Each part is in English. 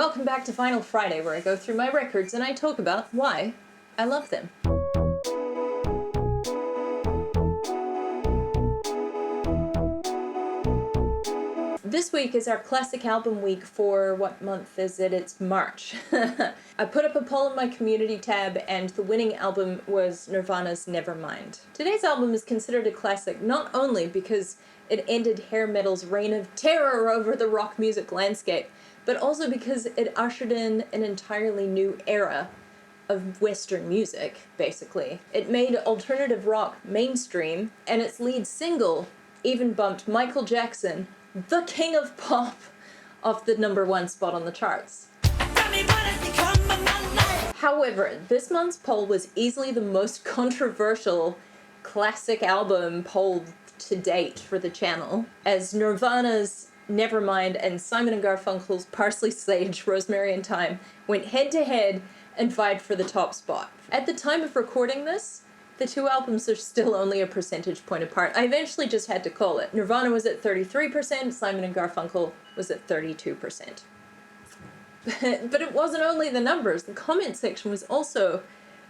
welcome back to Final Friday, where I go through my records and I talk about why I love them. This week is our classic album week for, what month is it? It's March. I put up a poll in my community tab and the winning album was Nirvana's Nevermind. Today's album is considered a classic not only because it ended hair metal's reign of terror over the rock music landscape, but also because it ushered in an entirely new era of Western music, basically. It made alternative rock mainstream, and its lead single even bumped Michael Jackson, the king of pop, off the #1 spot on the charts. However, this month's poll was easily the most controversial classic album poll to date for the channel, as Nirvana's Nevermind and Simon Garfunkel's Parsley, Sage, Rosemary and Thyme went head-to-head and vied for the top spot. At the time of recording this, the two albums are still only a percentage point apart. I eventually just had to call it. Nirvana was at 33%, Simon and Garfunkel was at 32%. But it wasn't only the numbers. The comment section was also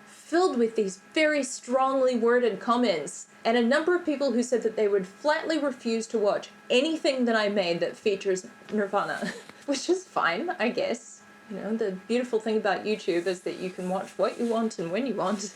filled with these very strongly worded comments, and a number of people who said that they would flatly refuse to watch anything that I made that features Nirvana, which is fine, I guess. You know, the beautiful thing about YouTube is that you can watch what you want and when you want.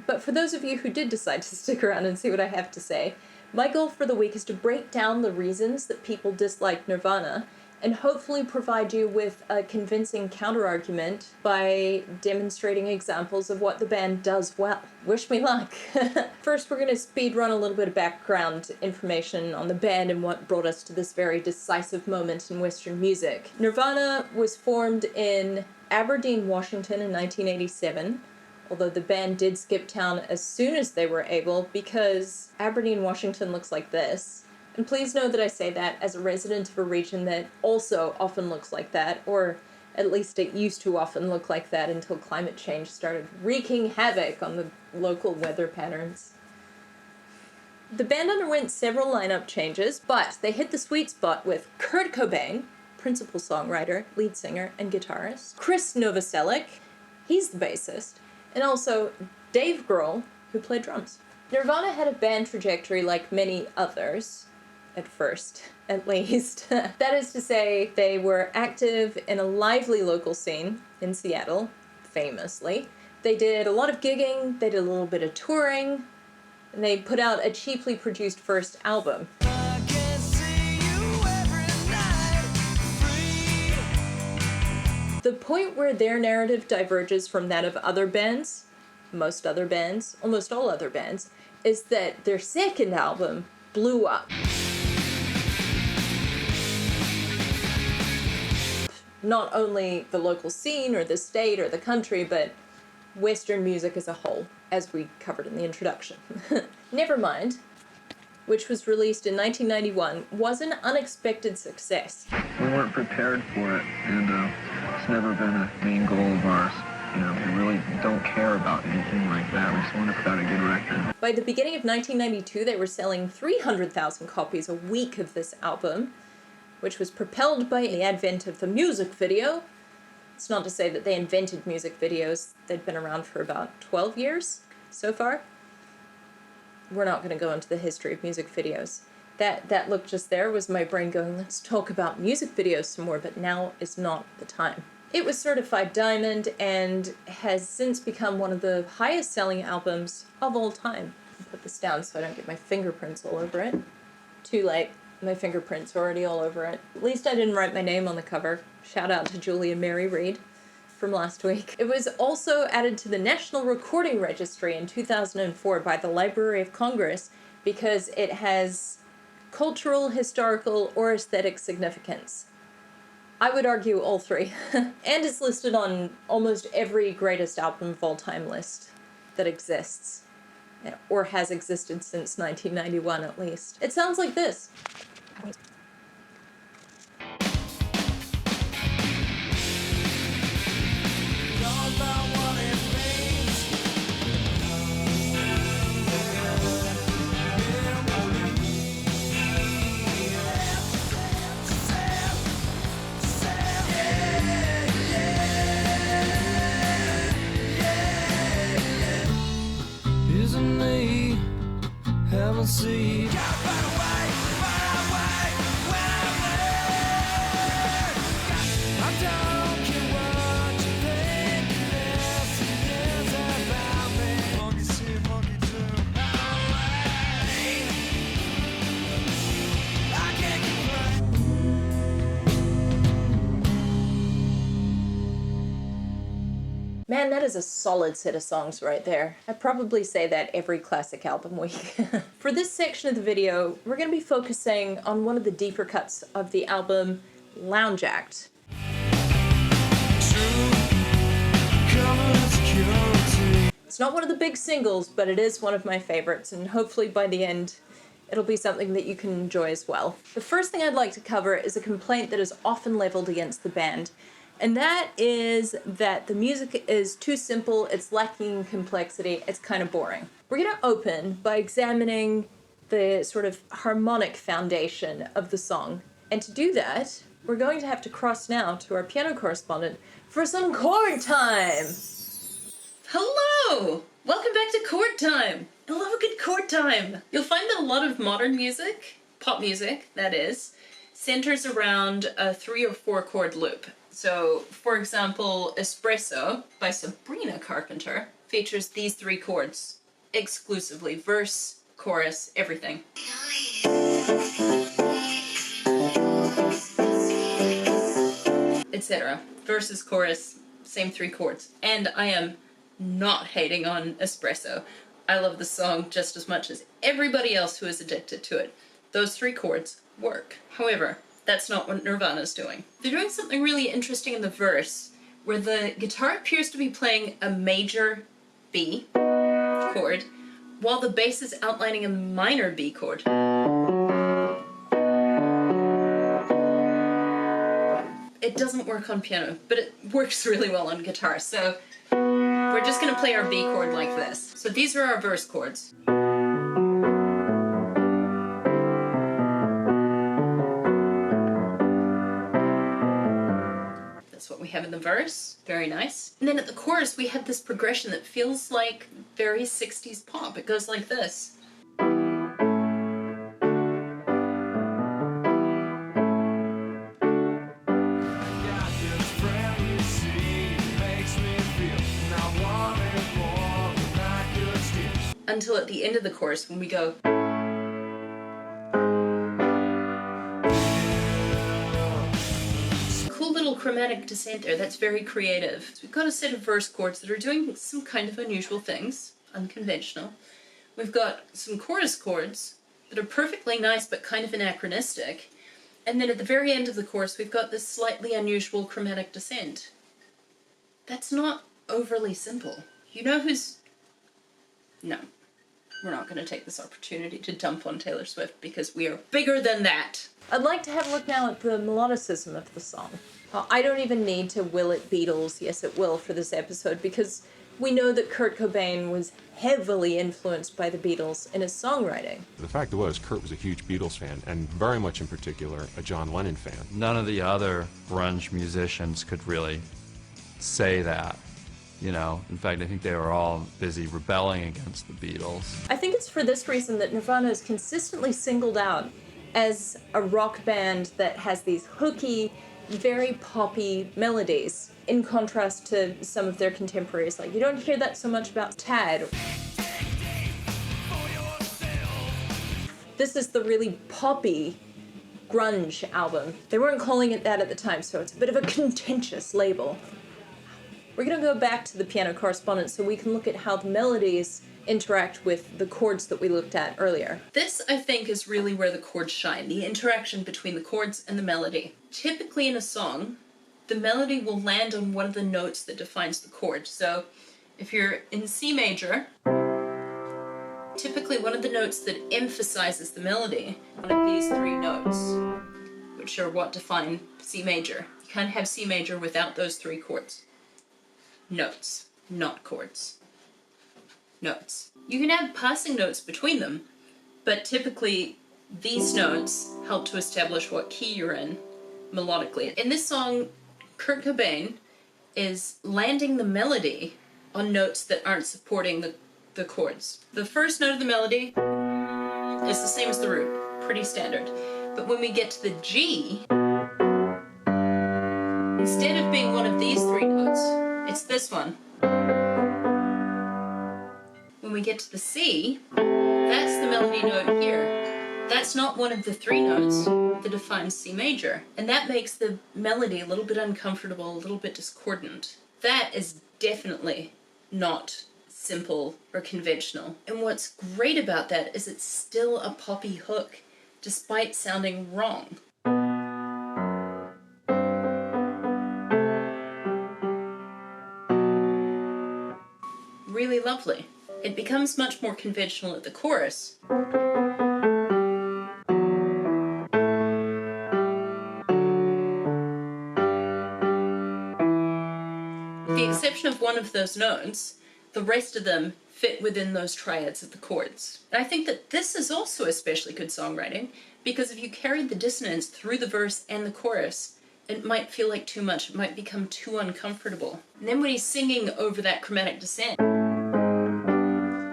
But for those of you who did decide to stick around and see what I have to say, my goal for the week is to break down the reasons that people dislike Nirvana and hopefully provide you with a convincing counterargument by demonstrating examples of what the band does well. Wish me luck! First, we're going to speed run a little bit of background information on the band and what brought us to this very decisive moment in Western music. Nirvana was formed in Aberdeen, Washington in 1987, although the band did skip town as soon as they were able because Aberdeen, Washington looks like this. And please know that I say that as a resident of a region that also often looks like that, or at least it used to often look like that until climate change started wreaking havoc on the local weather patterns. The band underwent several lineup changes, but they hit the sweet spot with Kurt Cobain, principal songwriter, lead singer, and guitarist, Chris Novoselic, he's the bassist, and also Dave Grohl, who played drums. Nirvana had a band trajectory like many others, at first, at least. That is to say, they were active in a lively local scene in Seattle, famously. They did a lot of gigging, they did a little bit of touring, and they put out a cheaply produced first album. The point where their narrative diverges from that of other bands, most other bands, almost all other bands, is that their second album blew up. Not only the local scene or the state or the country, but Western music as a whole, as we covered in the introduction. Nevermind, which was released in 1991, was an unexpected success. We weren't prepared for it, and it's never been a main goal of ours. You know, we really don't care about anything like that. We just want to put out a good record. By the beginning of 1992, they were selling 300,000 copies a week of this album, which was propelled by the advent of the music video. It's not to say that they invented music videos. They'd been around for about 12 years so far. We're not going to go into the history of music videos. That look just there was my brain going, let's talk about music videos some more, but now is not the time. It was certified diamond and has since become one of the highest selling albums of all time. I'll put this down so I don't get my fingerprints all over it. Too late. My fingerprints are already all over it. At least I didn't write my name on the cover. Shout out to Julie and Mary Reed from last week. It was also added to the National Recording Registry in 2004 by the Library of Congress because it has cultural, historical, or aesthetic significance. I would argue all three. And it's listed on almost every greatest album of all time list that exists, or has existed since 1991 at least. It sounds like this. and me haven't seen. Man, that is a solid set of songs right there. I probably say that every classic album week. For this section of the video, we're going to be focusing on one of the deeper cuts of the album, Lounge Act. It's not one of the big singles, but it is one of my favorites, and hopefully by the end, it'll be something that you can enjoy as well. The first thing I'd like to cover is a complaint that is often leveled against the band, and that is that the music is too simple, it's lacking complexity, it's kind of boring. We're going to open by examining the sort of harmonic foundation of the song. And to do that, we're going to have to cross now to our piano correspondent for some chord time! Hello! Welcome back to Chord Time! I love a good chord time! You'll find that a lot of modern music, pop music that is, centers around a 3 or 4 chord loop. So, for example, Espresso by Sabrina Carpenter features these 3 chords exclusively. Verse, chorus, everything. Etc. Verses, chorus, same 3 chords. And I am not hating on Espresso. I love the song just as much as everybody else who is addicted to it. Those 3 chords work. However, that's not what Nirvana's doing. They're doing something really interesting in the verse, where the guitar appears to be playing a major B chord, while the bass is outlining a minor B chord. It doesn't work on piano, but it works really well on guitar, so we're just gonna play our B chord like this. So these are our verse chords. That's what we have in the verse. Very nice. And then at the chorus, we have this progression that feels like very 60s pop. It goes like this. Until at the end of the chorus when we go. Cool little chromatic descent there, that's very creative. So we've got a set of verse chords that are doing some kind of unusual things, unconventional. We've got some chorus chords that are perfectly nice but kind of anachronistic. And then at the very end of the chorus we've got this slightly unusual chromatic descent. That's not overly simple. You know who's... No. We're not going to take this opportunity to dump on Taylor Swift because we are bigger than that. I'd like to have a look now at the melodicism of the song. I don't even need to will it Beatles, yes it will, for this episode, because we know that Kurt Cobain was heavily influenced by the Beatles in his songwriting. The fact was, Kurt was a huge Beatles fan, and very much in particular, a John Lennon fan. None of the other grunge musicians could really say that. You know, in fact, I think they were all busy rebelling against the Beatles. I think it's for this reason that Nirvana is consistently singled out as a rock band that has these hooky, very poppy melodies, in contrast to some of their contemporaries. Like, you don't hear that so much about Tad. This is the really poppy grunge album. They weren't calling it that at the time, so it's a bit of a contentious label. We're going to go back to the piano correspondence so we can look at how the melodies interact with the chords that we looked at earlier. This, I think, is really where the chords shine, the interaction between the chords and the melody. Typically in a song, the melody will land on one of the notes that defines the chord. So if you're in C major, typically one of the notes that emphasizes the melody, one of these 3 notes, which are what define C major. You can't have C major without those 3 chords. Notes, not chords. Notes. You can have passing notes between them, but typically these notes help to establish what key you're in melodically. In this song, Kurt Cobain is landing the melody on notes that aren't supporting the the chords. The first note of the melody is the same as the root, pretty standard. But when we get to the G, instead of being one of these three notes, it's this one. When we get to the C, that's the melody note here. That's not one of the three notes that defines C major. And that makes the melody a little bit uncomfortable, a little bit discordant. That is definitely not simple or conventional. And what's great about that is it's still a poppy hook, despite sounding wrong. Really lovely. It becomes much more conventional at the chorus. With the exception of one of those notes, the rest of them fit within those triads of the chords. And I think that this is also especially good songwriting, because if you carried the dissonance through the verse and the chorus, it might feel like too much. It might become too uncomfortable. And then when he's singing over that chromatic descent,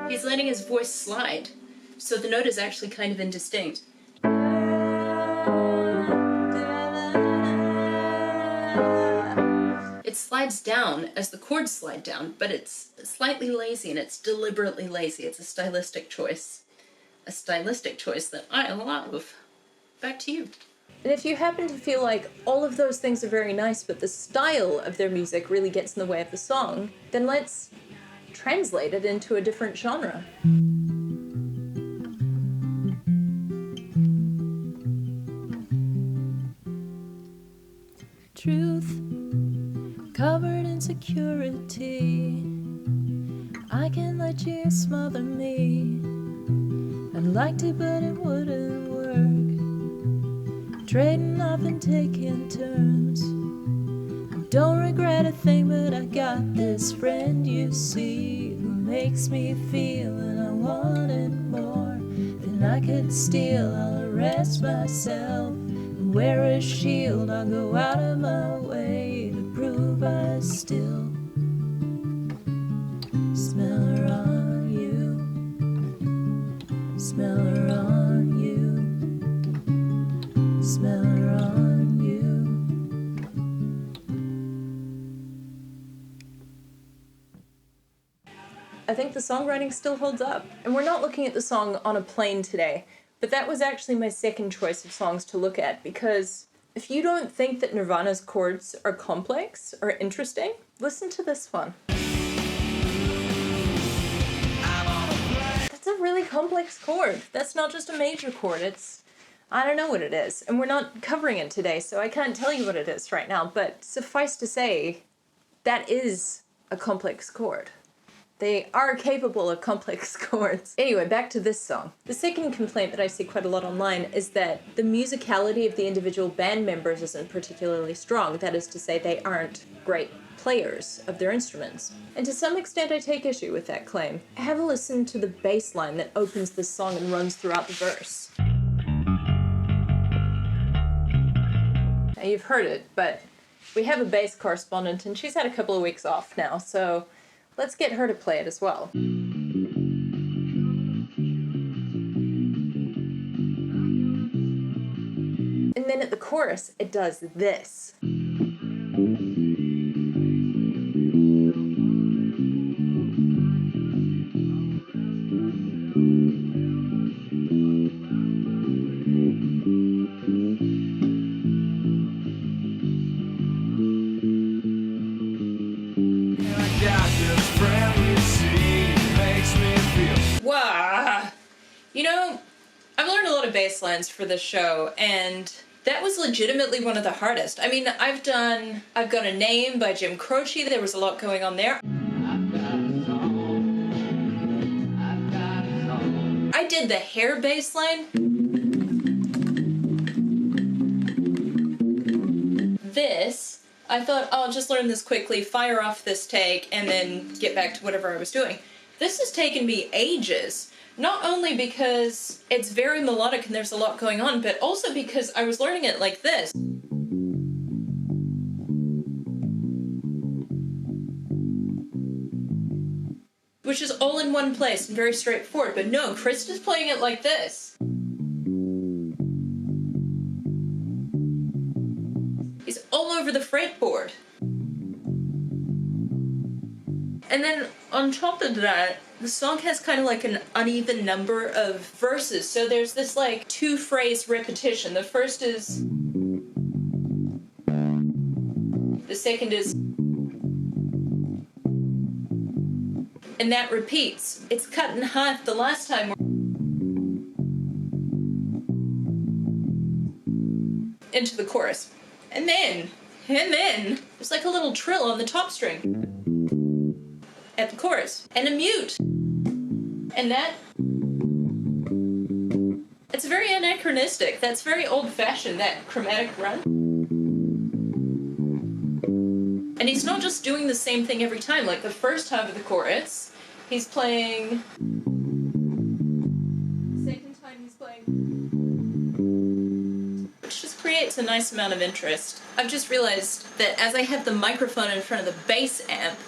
he's letting his voice slide, so the note is actually kind of indistinct. It slides down as the chords slide down, but it's slightly lazy, and it's deliberately lazy. It's a stylistic choice. A stylistic choice that I love. Back to you. And if you happen to feel like all of those things are very nice, but the style of their music really gets in the way of the song, then let's translate it into a different genre. Truth covered in security, I can let you smother me. I'd like to, but it wouldn't work. Trading off and taking turns. I don't regret a thing, but I got this friend, you see, who makes me feel, and I wanted more than I could steal. I'll arrest myself and wear a shield. I'll go out of my way to prove I still smell her on you, smell her on you, smell her on you. I think the songwriting still holds up. And we're not looking at the song on a plane today, but that was actually my second choice of songs to look at, because if you don't think that Nirvana's chords are complex or interesting, listen to this one. That's a really complex chord. That's not just a major chord, I don't know what it is. And we're not covering it today, so I can't tell you what it is right now, but suffice to say, that is a complex chord. They are capable of complex chords. Anyway, back to this song. The second complaint that I see quite a lot online is that the musicality of the individual band members isn't particularly strong. That is to say, they aren't great players of their instruments. And to some extent, I take issue with that claim. Have a listen to the bass line that opens this song and runs throughout the verse. Now, you've heard it, but we have a bass correspondent, and she's had a couple of weeks off now, so let's get her to play it as well. And then at the chorus, it does this. Wow. You know, I've learned a lot of bass lines for this show, and that was legitimately one of the hardest. I mean, I've Got a Name by Jim Croce. There was a lot going on there. I did the hair bass line. This, I thought, I'll just learn this quickly, fire off this take, and then get back to whatever I was doing. This has taken me ages, not only because it's very melodic and there's a lot going on, but also because I was learning it like this. Which which is all in one place and very straightforward. But no, Chris is playing it like this. He's all over the fretboard. And then on top of that, the song has kind of like an uneven number of verses. So there's this like 2-phrase repetition. The first is... The second is... And that repeats. It's cut in half the last time. Into the chorus. And then, there's like a little trill on the top string. At the chorus. And a mute. And that... It's very anachronistic. That's very old-fashioned, that chromatic run. And he's not just doing the same thing every time. Like the first half of the chorus, he's playing... Second time he's playing... Which just creates a nice amount of interest. I've just realized that as I have the microphone in front of the bass amp,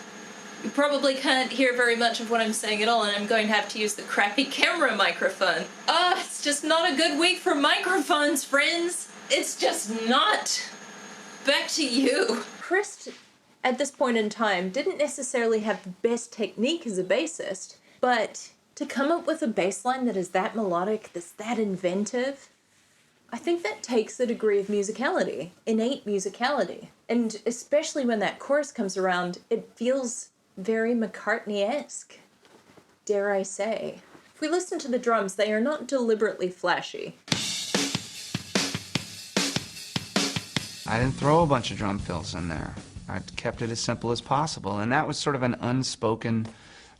you probably can't hear very much of what I'm saying at all, and I'm going to have to use the crappy camera microphone. It's just not a good week for microphones, friends. It's just not. Back to you. Chris, at this point in time, didn't necessarily have the best technique as a bassist, but to come up with a bass line that is that melodic, that's that inventive, I think that takes a degree of musicality, innate musicality. And especially when that chorus comes around, it feels very McCartney-esque, dare I say. If we listen to the drums, they are not deliberately flashy. I didn't throw a bunch of drum fills in there. I kept it as simple as possible, and that was sort of an unspoken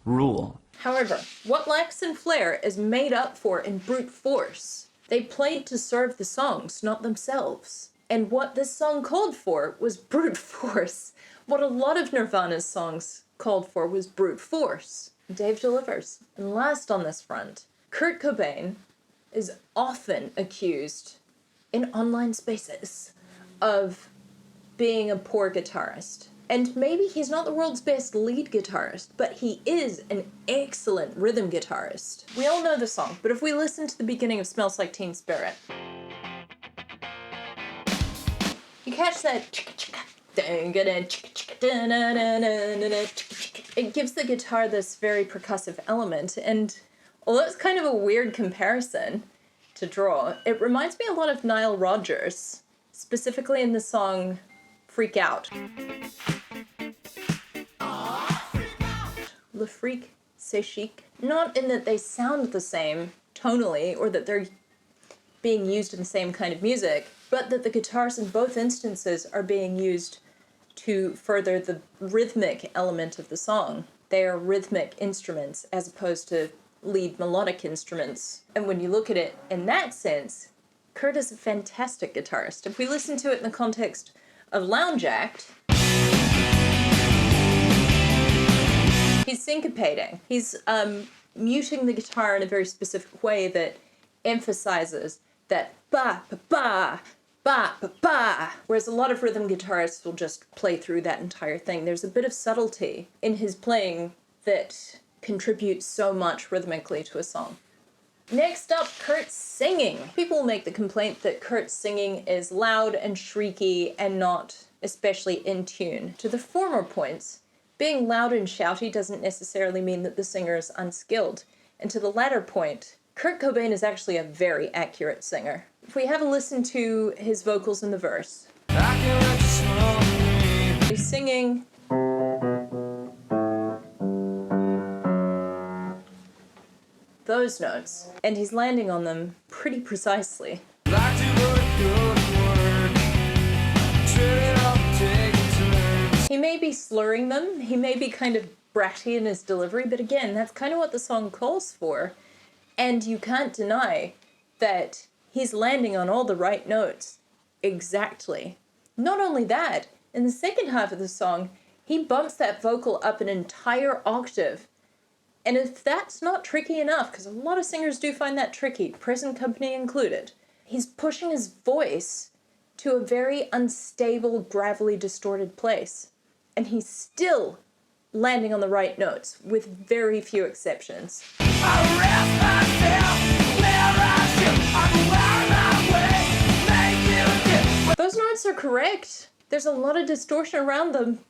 rule. However, what lacks in flair is made up for in brute force. They played to serve the songs, not themselves. And what this song called for was brute force. What a lot of Nirvana's songs called for was brute force. Dave delivers. And last on this front, Kurt Cobain is often accused in online spaces of being a poor guitarist. And maybe he's not the world's best lead guitarist, but he is an excellent rhythm guitarist. We all know the song, but if we listen to the beginning of Smells Like Teen Spirit, you catch that... It gives the guitar this very percussive element, and although it's kind of a weird comparison to draw, it reminds me a lot of Nile Rodgers, specifically in the song Freak Out. Le Freak, c'est chic. Not in that they sound the same tonally, or that they're being used in the same kind of music, but that the guitars in both instances are being used to further the rhythmic element of the song. They are rhythmic instruments as opposed to lead melodic instruments. And when you look at it in that sense, Kurt is a fantastic guitarist. If we listen to it in the context of Lounge Act, he's syncopating. He's muting the guitar in a very specific way that emphasizes that ba ba ba ba ba ba, whereas a lot of rhythm guitarists will just play through that entire thing. There's a bit of subtlety in his playing that contributes so much rhythmically to a song. Next up, Kurt's singing. People make the complaint that Kurt's singing is loud and shrieky and not especially in tune. To the former points, being loud and shouty doesn't necessarily mean that the singer is unskilled. And to the latter point, Kurt Cobain is actually a very accurate singer. If we have a listen to his vocals in the verse, he's singing those notes, and he's landing on them pretty precisely. He may be slurring them, he may be kind of bratty in his delivery, but again, that's kind of what the song calls for, and you can't deny that he's landing on all the right notes exactly. Not only that, in the second half of the song, he bumps that vocal up an entire octave. And if that's not tricky enough, because a lot of singers do find that tricky, present company included, he's pushing his voice to a very unstable, gravelly, distorted place. And he still landing on the right notes, with very few exceptions. Those notes are correct. There's a lot of distortion around them,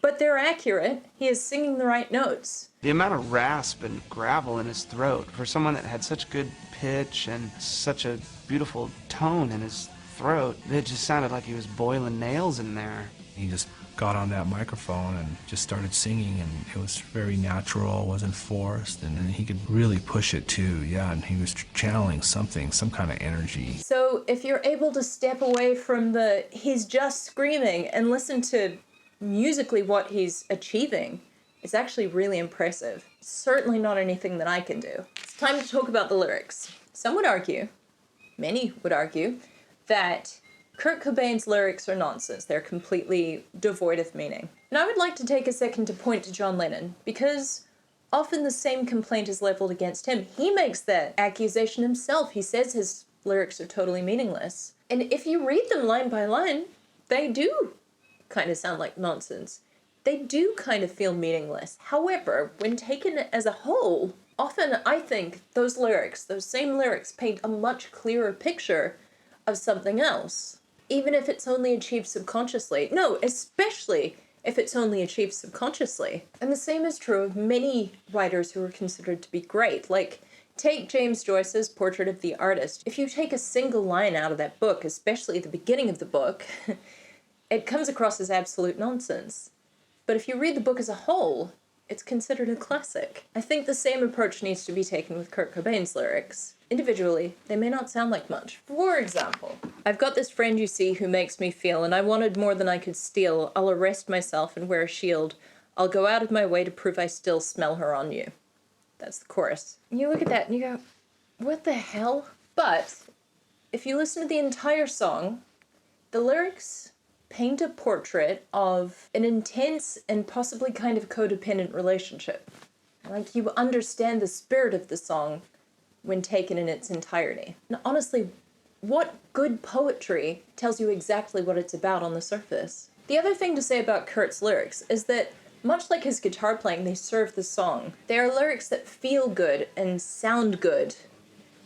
but they're accurate. He is singing the right notes. The amount of rasp and gravel in his throat, for someone that had such good pitch and such a beautiful tone in his throat, it just sounded like he was boiling nails in there. He just got on that microphone and just started singing, and it was very natural, wasn't forced, and he could really push it too, yeah, and he was channeling something, some kind of energy. So if you're able to step away from the he's just screaming and listen to musically what he's achieving, it's actually really impressive. Certainly not anything that I can do. It's time to talk about the lyrics. Some would argue, many would argue, that Kurt Cobain's lyrics are nonsense. They're completely devoid of meaning. And I would like to take a second to point to John Lennon, because often the same complaint is leveled against him. He makes that accusation himself. He says his lyrics are totally meaningless. And if you read them line by line, they do kind of sound like nonsense. They do kind of feel meaningless. However, when taken as a whole, often I think those lyrics, those same lyrics, paint a much clearer picture of something else. Even if it's only achieved subconsciously. No, especially if it's only achieved subconsciously. And the same is true of many writers who are considered to be great. Like, take James Joyce's Portrait of the Artist. If you take a single line out of that book, especially at the beginning of the book, it comes across as absolute nonsense. But if you read the book as a whole, it's considered a classic. I think the same approach needs to be taken with Kurt Cobain's lyrics. Individually, they may not sound like much. For example, I've got this friend you see who makes me feel, and I wanted more than I could steal. I'll arrest myself and wear a shield. I'll go out of my way to prove I still smell her on you. That's the chorus. And you look at that and you go, what the hell? But if you listen to the entire song, the lyrics paint a portrait of an intense and possibly kind of codependent relationship. Like, you understand the spirit of the song when taken in its entirety. And honestly, what good poetry tells you exactly what it's about on the surface? The other thing to say about Kurt's lyrics is that, much like his guitar playing, they serve the song. They are lyrics that feel good and sound good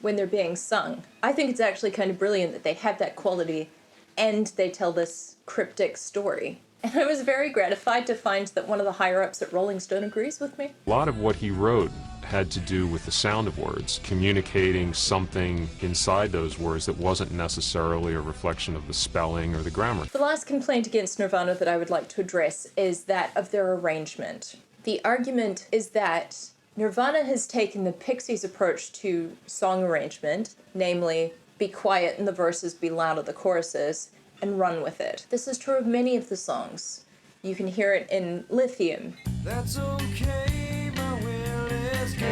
when they're being sung. I think it's actually kind of brilliant that they have that quality and they tell this cryptic story. And I was very gratified to find that one of the higher-ups at Rolling Stone agrees with me. A lot of what he wrote had to do with the sound of words, communicating something inside those words that wasn't necessarily a reflection of the spelling or the grammar. The last complaint against Nirvana that I would like to address is that of their arrangement. The argument is that Nirvana has taken the Pixies' approach to song arrangement, namely, be quiet in the verses, be loud at the choruses, and run with it. This is true of many of the songs. You can hear it in Lithium. That's okay, my will is good.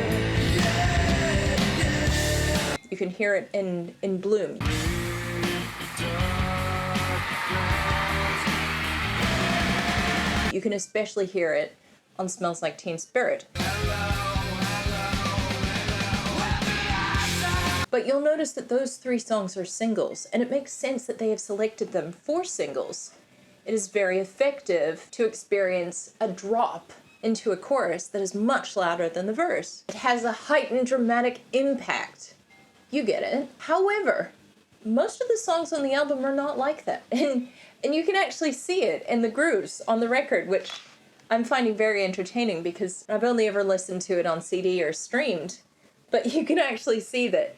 You can hear it in Bloom. You can especially hear it on Smells Like Teen Spirit. But you'll notice that those three songs are singles, and it makes sense that they have selected them for singles. It is very effective to experience a drop into a chorus that is much louder than the verse. It has a heightened dramatic impact. You get it. However, most of the songs on the album are not like that. And you can actually see it in the grooves on the record, which I'm finding very entertaining because I've only ever listened to it on CD or streamed. But you can actually see that.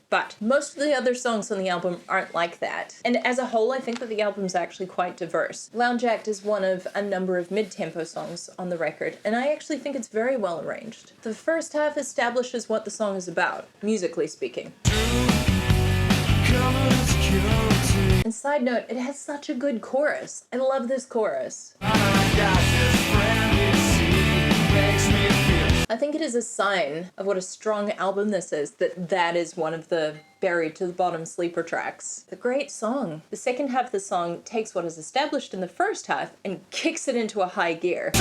But most of the other songs on the album aren't like that. And as a whole, I think that the album's actually quite diverse. Lounge Act is one of a number of mid-tempo songs on the record, and I actually think it's very well arranged. The first half establishes what the song is about, musically speaking. And side note, it has such a good chorus. I love this chorus. I think it is a sign of what a strong album this is, that is one of the buried to the bottom sleeper tracks. A great song. The second half of the song takes what is established in the first half and kicks it into a high gear.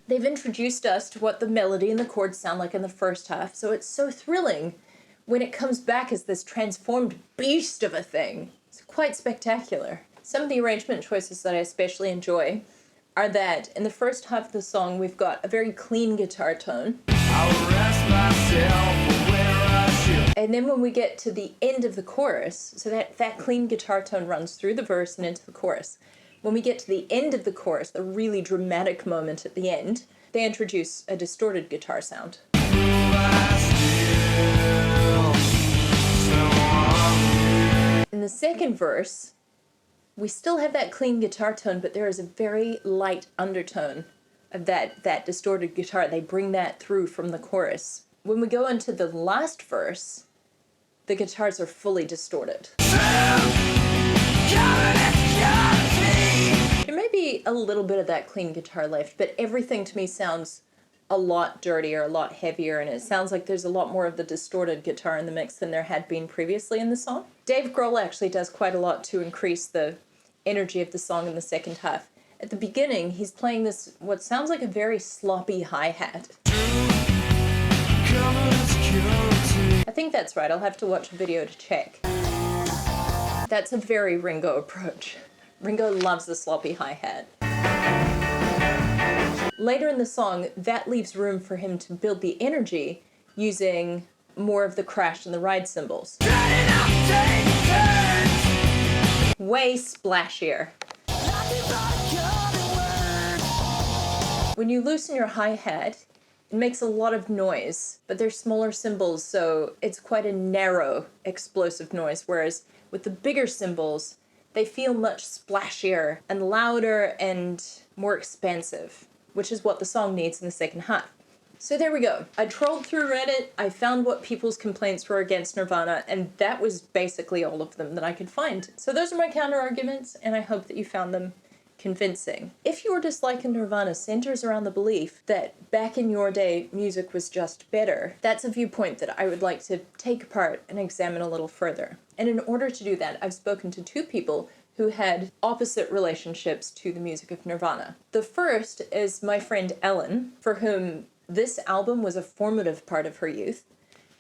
They've introduced us to what the melody and the chords sound like in the first half, so it's so thrilling when it comes back as this transformed beast of a thing. It's quite spectacular. Some of the arrangement choices that I especially enjoy are that in the first half of the song, we've got a very clean guitar tone. And then when we get to the end of the chorus, so that clean guitar tone runs through the verse and into the chorus. When we get to the end of the chorus, the really dramatic moment at the end, they introduce a distorted guitar sound. In the second verse, we still have that clean guitar tone, but there is a very light undertone of that distorted guitar. They bring that through from the chorus. When we go into the last verse, the guitars are fully distorted. There may be a little bit of that clean guitar left, but everything to me sounds a lot dirtier, a lot heavier, and it sounds like there's a lot more of the distorted guitar in the mix than there had been previously in the song. Dave Grohl actually does quite a lot to increase the energy of the song in the second half. At the beginning, he's playing this, what sounds like a very sloppy hi-hat. I think that's right, I'll have to watch a video to check. That's a very Ringo approach. Ringo loves the sloppy hi-hat. Later in the song, that leaves room for him to build the energy using more of the crash and the ride cymbals. Way splashier. When you loosen your hi-hat, it makes a lot of noise, but they're smaller cymbals, so it's quite a narrow, explosive noise, whereas with the bigger cymbals, they feel much splashier and louder and more expansive, which is what the song needs in the second half. So there we go. I trolled through Reddit, I found what people's complaints were against Nirvana, and that was basically all of them that I could find. So those are my counter-arguments, and I hope that you found them convincing. If your dislike of Nirvana centers around the belief that back in your day music was just better, that's a viewpoint that I would like to take apart and examine a little further. And in order to do that, I've spoken to two people who had opposite relationships to the music of Nirvana. The first is my friend Ellen, for whom this album was a formative part of her youth.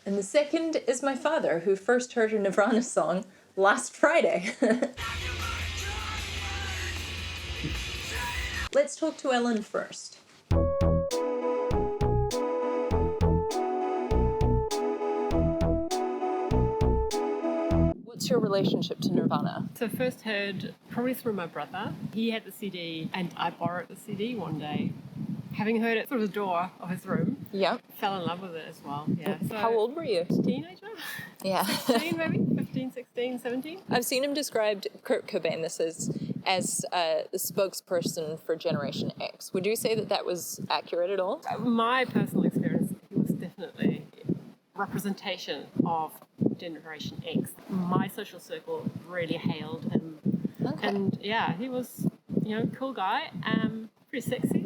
And the second is my father, who first heard a Nirvana song last Friday. Let's talk to Ellen first. What's your relationship to Nirvana? So first heard probably through my brother. He had the CD and I borrowed the CD one day. Having heard it through the door of his room, Yep. fell in love with it as well. Yeah. So How old were you? Teenager? Yeah. 16 maybe? 15, 16, 17? I've seen him described, Kurt Cobain, this is, as the spokesperson for Generation X. Would you say that that was accurate at all? My personal experience, he was definitely representation of Generation X. My social circle really hailed him. Okay. And yeah, he was, cool guy, pretty sexy.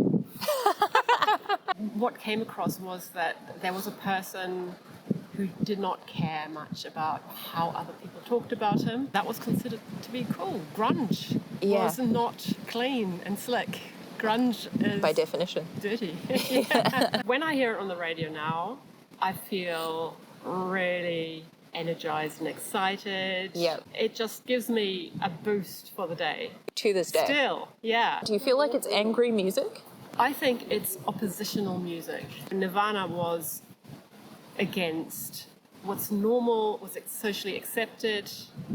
What came across was that there was a person who did not care much about how other people talked about him. That was considered to be cool. Grunge was not clean and slick. Grunge is... By definition. Dirty. Yeah. When I hear it on the radio now, I feel really energized and excited. Yep. It just gives me a boost for the day. To this day. Still, yeah. Do you feel like it's angry music? I think it's oppositional music. Nirvana was against what's normal, what's socially accepted.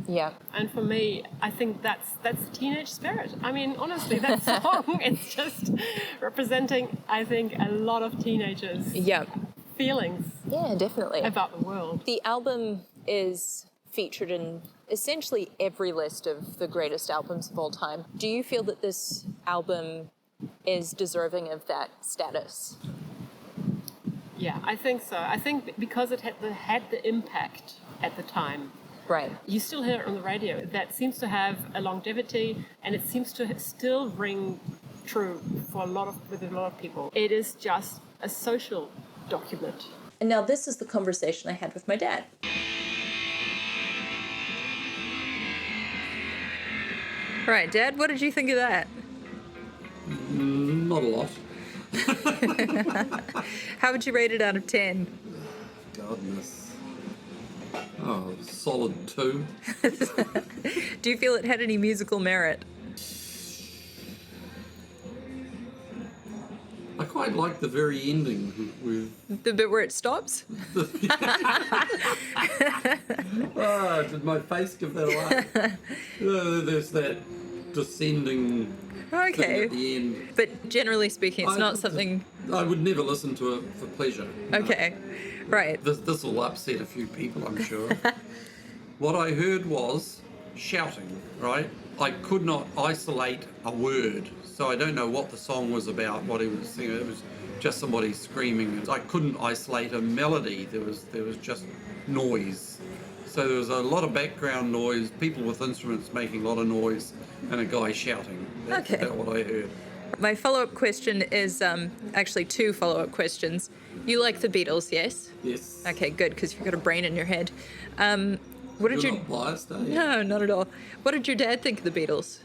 Yeah. And for me, I think that's the teenage spirit. I mean, honestly, that song is just representing, I think, a lot of teenagers' feelings definitely. about the world. The album is featured in essentially every list of the greatest albums of all time. Do you feel that this album is deserving of that status? Yeah, I think so. I think because it had the impact at the time. Right. You still hear it on the radio. That seems to have a longevity, and it seems to still ring true with a lot of people. It is just a social document. And now this is the conversation I had with my dad. Right, Dad, what did you think of that? Not a lot. How would you rate it out of 10? Goodness. Oh, solid 2. Do you feel it had any musical merit? I quite like the very ending with... The bit where it stops? Did my face give that away? There's that descending thing at the end. But generally speaking, it's not something... I would never listen to it for pleasure. Okay, right. This will upset a few people, I'm sure. What I heard was shouting, right? I could not isolate a word, so I don't know what the song was about, what he was singing. It was just somebody screaming. I couldn't isolate a melody. There was just noise. So there was a lot of background noise, people with instruments making a lot of noise, and a guy shouting. That's about what I heard. My follow-up question is actually 2 follow-up questions. You like the Beatles, yes? Yes. Okay, good, because you've got a brain in your head. What did You're you... not biased, are you? No, not at all. What did your dad think of the Beatles?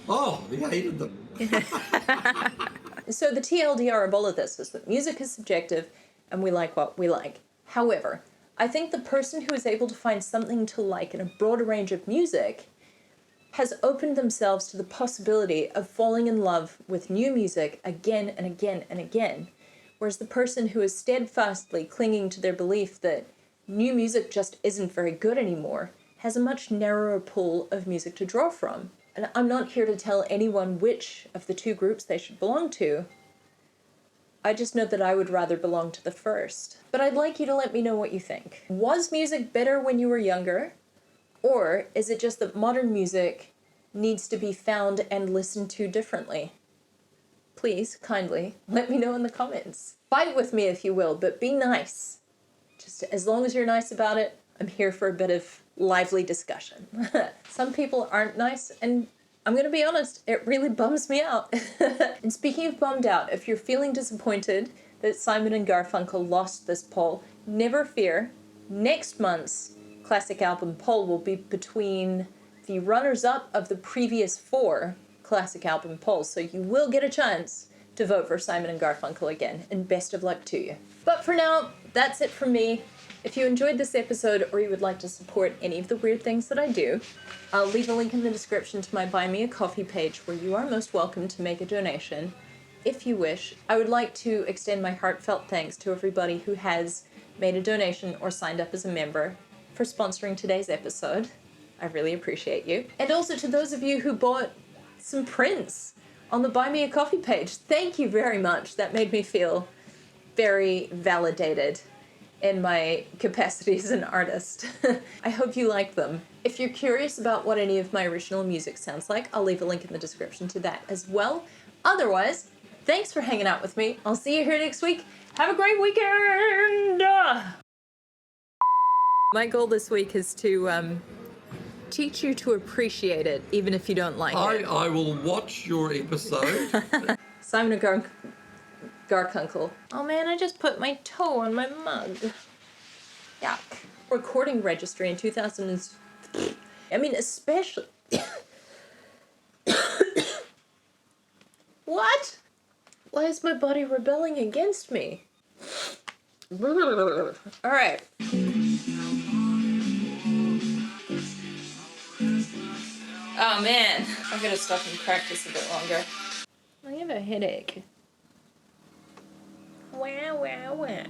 Oh, he hated them. So the TLDR of all of this is that music is subjective and we like what we like. However, I think the person who is able to find something to like in a broader range of music has opened themselves to the possibility of falling in love with new music again and again and again. Whereas the person who is steadfastly clinging to their belief that new music just isn't very good anymore has a much narrower pool of music to draw from. And I'm not here to tell anyone which of the 2 groups they should belong to. I just know that I would rather belong to the first. But I'd like you to let me know what you think. Was music better when you were younger? Or is it just that modern music needs to be found and listened to differently? Please, kindly, let me know in the comments. Fight with me if you will, but be nice. Just as long as you're nice about it, I'm here for a bit of lively discussion. Some people aren't nice, and I'm gonna be honest, it really bums me out. And speaking of bummed out, if you're feeling disappointed that Simon and Garfunkel lost this poll, never fear. Next month's classic album poll will be between the runners-up of the previous 4 classic album polls, so you will get a chance to vote for Simon and Garfunkel again, and best of luck to you. But for now, that's it from me. If you enjoyed this episode or you would like to support any of the weird things that I do, I'll leave a link in the description to my Buy Me a Coffee page where you are most welcome to make a donation. If you wish, I would like to extend my heartfelt thanks to everybody who has made a donation or signed up as a member for sponsoring today's episode. I really appreciate you. And also to those of you who bought some prints on the Buy Me a Coffee page. Thank you very much. That made me feel very validated in my capacity as an artist. I hope you like them. If you're curious about what any of my original music sounds like, I'll leave a link in the description to that as well. Otherwise, thanks for hanging out with me. I'll see you here next week. Have a great weekend! My goal this week is to teach you to appreciate it, even if you don't like it. I will watch your episode. Simon and Garfunkel. Oh man, I just put my toe on my mug. Yuck. Recording registry in 2000 I mean, especially... What? Why is my body rebelling against me? Alright. Oh man, I'm gonna stop and practice a bit longer. I have a headache. Wah, wah, wah.